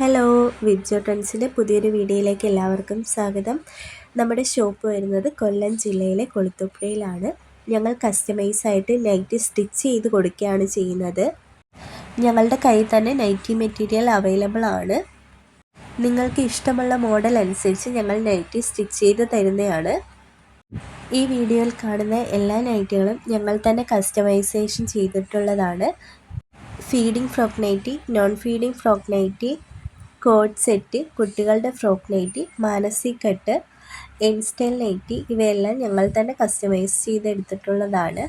Hello, വിബ്ജോ ട്രെൻഡ്സിൻ്റെ പുതിയൊരു വീഡിയോയിലേക്ക് എല്ലാവർക്കും സ്വാഗതം. നമ്മുടെ ഷോപ്പ് വരുന്നത് കൊല്ലം ജില്ലയിലെ കൊളുത്തുപുഴയിലാണ്. ഞങ്ങൾ കസ്റ്റമൈസായിട്ട് നൈറ്റി സ്റ്റിച്ച് ചെയ്ത് കൊടുക്കുകയാണ് ചെയ്യുന്നത്. ഞങ്ങളുടെ കയ്യിൽ തന്നെ നൈറ്റി മെറ്റീരിയൽ അവൈലബിൾ ആണ്. നിങ്ങൾക്ക് ഇഷ്ടമുള്ള മോഡൽ അനുസരിച്ച് ഞങ്ങൾ നൈറ്റി സ്റ്റിച്ച് ചെയ്ത് തരുന്നതാണ്. ഈ വീഡിയോയിൽ കാണുന്ന എല്ലാ നൈറ്റികളും ഞങ്ങൾ തന്നെ കസ്റ്റമൈസേഷൻ ചെയ്തിട്ടുള്ളതാണ്. Feeding frock nighty, non feeding frock nighty, code set, കുട്ടികളുടെ frock nighty, Manasi cut, N style nighty ഇവയെല്ലാം ഞങ്ങൾ തന്നെ കസ്റ്റമൈസ് ചെയ്തെടുത്തിട്ടുള്ളതാണ്.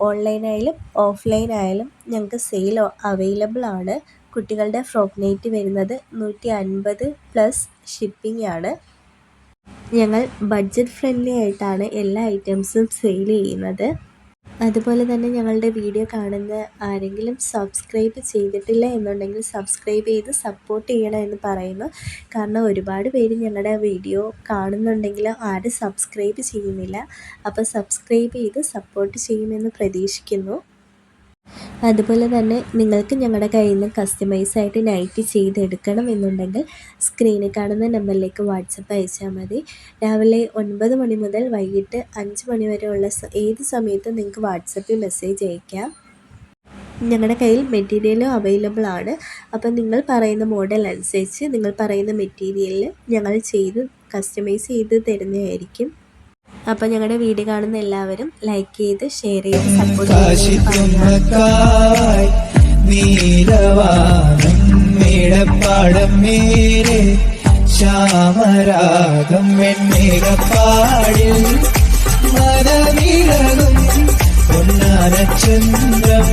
ഓൺലൈനായാലും ഓഫ്ലൈനായാലും ഞങ്ങൾക്ക് സെയിൽ അവൈലബിൾ ആണ്. കുട്ടികളുടെ ഫ്രോക്ക് നൈറ്റി വരുന്നത് 150+ ഷിപ്പിംഗ് ആണ്. ഞങ്ങൾ ബഡ്ജറ്റ് ഫ്രണ്ട്ലി ആയിട്ടാണ് എല്ലാ ഐറ്റംസും സെയിൽ ചെയ്യുന്നത്. അതുപോലെ തന്നെ ഞങ്ങളുടെ വീഡിയോ കാണുന്ന ആരെങ്കിലും സബ്സ്ക്രൈബ് ചെയ്തിട്ടില്ല എന്നുണ്ടെങ്കിൽ സബ്സ്ക്രൈബ് ചെയ്ത് സപ്പോർട്ട് ചെയ്യണം എന്ന് പറയുന്നു. കാരണം ഒരുപാട് പേര് ഞങ്ങളുടെ വീഡിയോ കാണുന്നുണ്ടെങ്കിലും ആരും സബ്സ്ക്രൈബ് ചെയ്യുന്നില്ല. അപ്പോൾ സബ്സ്ക്രൈബ് ചെയ്ത് സപ്പോർട്ട് ചെയ്യുമെന്ന് പ്രതീക്ഷിക്കുന്നു. അതുപോലെ തന്നെ നിങ്ങൾക്ക് ഞങ്ങളുടെ കയ്യിൽ നിന്ന് കസ്റ്റമൈസായിട്ട് നൈറ്റി ചെയ്തെടുക്കണം എന്നുണ്ടെങ്കിൽ സ്ക്രീനിൽ കാണുന്ന നമ്പറിലേക്ക് വാട്സപ്പ് അയച്ചാൽ മതി. രാവിലെ 9 മണി മുതൽ വൈകിട്ട് 5 മണി വരെയുള്ള ഏത് സമയത്തും നിങ്ങൾക്ക് വാട്സപ്പിൽ മെസ്സേജ് അയക്കാം. ഞങ്ങളുടെ കയ്യിൽ മെറ്റീരിയലും അവൈലബിൾ ആണ്. അപ്പം നിങ്ങൾ പറയുന്ന മോഡൽ അനുസരിച്ച് നിങ്ങൾ പറയുന്ന മെറ്റീരിയലിൽ ഞങ്ങൾ ചെയ്ത് കസ്റ്റമൈസ് ചെയ്ത് തരുന്നതായിരിക്കും. അപ്പോൾ ഞങ്ങളുടെ വീഡിയോ കാണുന്ന എല്ലാവരും ലൈക്ക് ചെയ്ത് ഷെയർ ചെയ്ത് സപ്പോർട്ട് ചന്ദ്രം